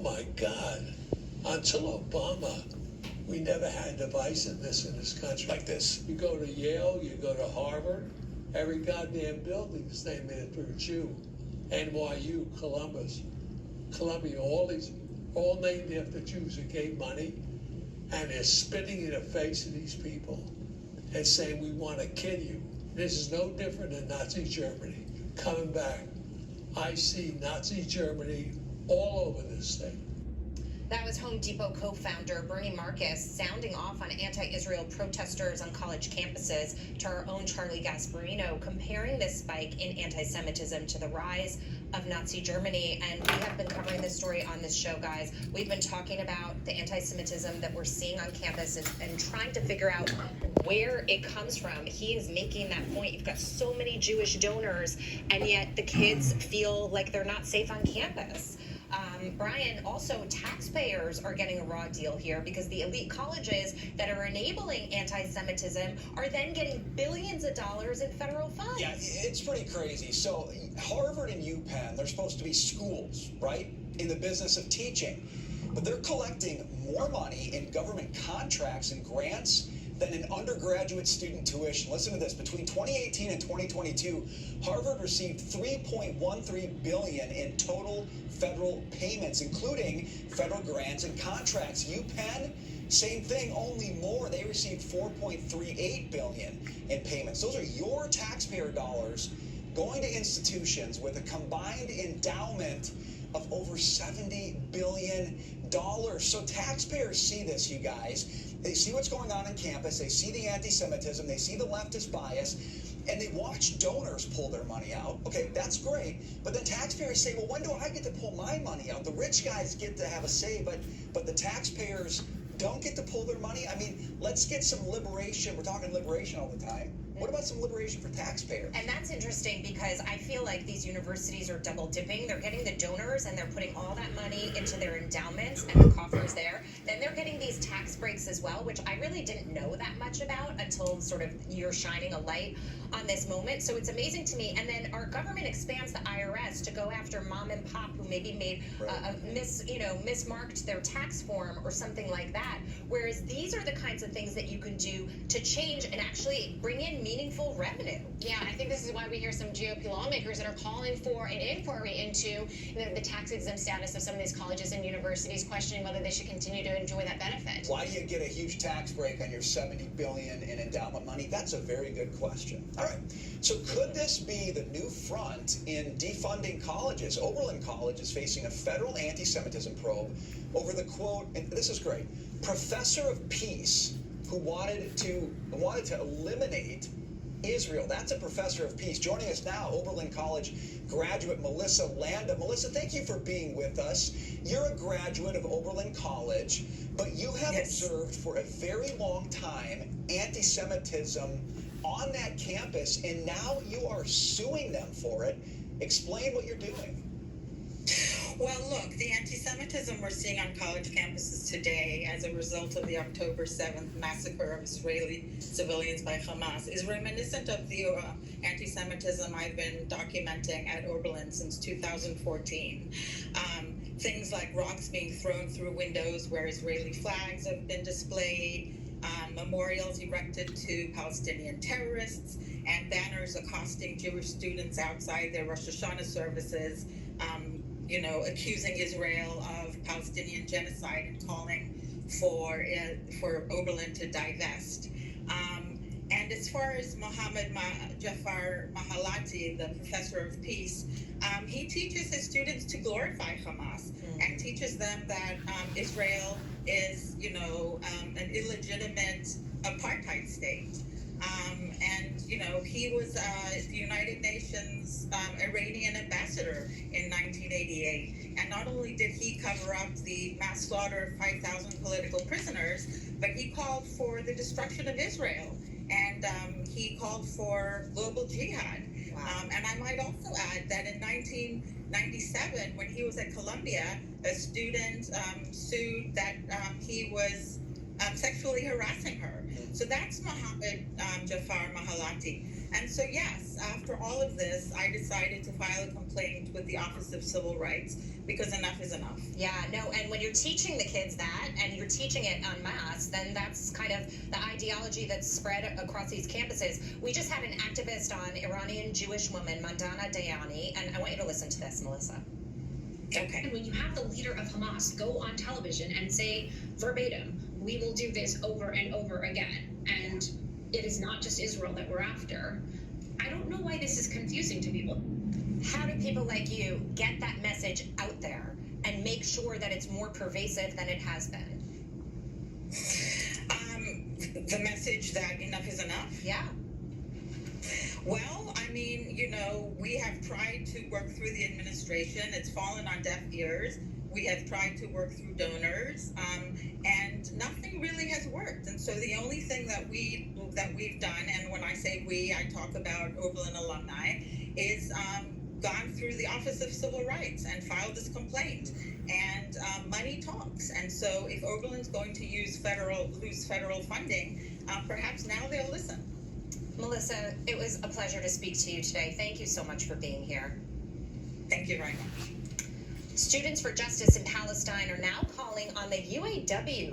my God. Until Obama, we never had divisiveness in this country like this. You go to Yale, you go to Harvard, every goddamn building is named after a Jew. NYU, Columbia, all named after Jews who gave money, and they're spitting in the face of these people and saying, we want to kill you. This is no different than Nazi Germany. Coming back, I see Nazi Germany all over this thing. That was Home Depot co-founder Bernie Marcus sounding off on anti-Israel protesters on college campuses, to our own Charlie Gasparino, comparing this spike in anti-Semitism to the rise of Nazi Germany. And we have been covering this story on this show, guys. We've been talking about the anti-Semitism that we're seeing on campus and trying to figure out where it comes from. He is making that point. You've got so many Jewish donors, and yet the kids feel like they're not safe on campus. Brian, also taxpayers are getting a raw deal here, because the elite colleges that are enabling anti-Semitism are then getting billions of dollars in federal funds. Yeah, it's pretty crazy. So Harvard and UPenn, they're supposed to be schools, right, in the business of teaching. But they're collecting more money in government contracts and grants than in undergraduate student tuition. Listen to this. Between 2018 and 2022, Harvard received $3.13 billion in total federal payments, including federal grants and contracts. UPenn, same thing, only more. They received $4.38 billion in payments. Those are your taxpayer dollars going to institutions with a combined endowment of over $70 billion. So taxpayers see this, you guys. They see what's going on campus. They see the anti-Semitism. They see the leftist bias. And they watch donors pull their money out. Okay, that's great. But then taxpayers say, well, when do I get to pull my money out? The rich guys get to have a say, but the taxpayers don't get to pull their money. I mean, let's get some liberation. We're talking liberation all the time. What about some liberation for taxpayers? And that's interesting, because I feel like these universities are double dipping. They're getting the donors and they're putting all that money into their endowments and the coffers there. Then they're getting these tax breaks as well, which I really didn't know that much about until sort of you're shining a light on this moment. So it's amazing to me. And then our government expands the IRS to go after mom and pop who maybe made mismarked their tax form or something like that. Whereas these are the kinds of things that you can do to change and actually bring in meaningful revenue. Yeah, I think this is why we hear some GOP lawmakers that are calling for an inquiry into the tax exempt status of some of these colleges and universities, questioning whether they should continue to enjoy that benefit. Why do you get a huge tax break on your $70 billion in endowment money? That's a very good question. All right, so could this be the new front in defunding colleges? Oberlin College is facing a federal anti-Semitism probe over the quote, and this is great, professor of peace who wanted to eliminate Israel. That's a professor of peace. Joining us now, Oberlin College graduate Melissa Landa. Melissa, thank you for being with us. You're a graduate of Oberlin College, but you have observed for a very long time anti-Semitism on that campus, and now you are suing them for it. Explain what you're doing. Well, look, the anti-Semitism we're seeing on college campuses today as a result of the October 7th massacre of Israeli civilians by Hamas is reminiscent of the anti-Semitism I've been documenting at Oberlin since 2014. Things like rocks being thrown through windows where Israeli flags have been displayed, memorials erected to Palestinian terrorists, and banners accosting Jewish students outside their Rosh Hashanah services, accusing Israel of Palestinian genocide and calling for Oberlin to divest. And as far as Mohammed Jafar Mahalati, the professor of peace, he teaches his students to glorify Hamas and teaches them that Israel is, an illegitimate apartheid state. He was the United Nations Iranian ambassador in 1988. And not only did he cover up the mass slaughter of 5,000 political prisoners, but he called for the destruction of Israel. And he called for global jihad. Wow. And I might also add that in 1997, when he was at Columbia, a student sued that he was sexually harassing her. So that's Mohammed Jafar Mahalati. And so, yes, after all of this, I decided to file a complaint with the Office of Civil Rights because enough is enough. Yeah, no, and when you're teaching the kids that and you're teaching it en masse, then that's kind of the ideology that's spread across these campuses. We just had an activist on, Iranian Jewish woman, Mandana Dayani, and I want you to listen to this, Melissa. Okay. And when you have the leader of Hamas go on television and say verbatim, we will do this over and over again, and it is not just Israel that we're after, I don't know why this is confusing to people. How do people like you get that message out there and make sure that it's more pervasive than it has been? The message that enough is enough? Yeah. Well, I mean, you know, we have tried to work through the administration. It's fallen on deaf ears. We have tried to work through donors, and nothing really has worked. And so the only thing that we've done, and when I say we, I talk about Oberlin alumni, is gone through the Office of Civil Rights and filed this complaint. And money talks. And so if Oberlin's going to lose federal funding, perhaps now they'll listen. Melissa, it was a pleasure to speak to you today. Thank you so much for being here. Thank you very much. Students for Justice in Palestine are now calling on the UAW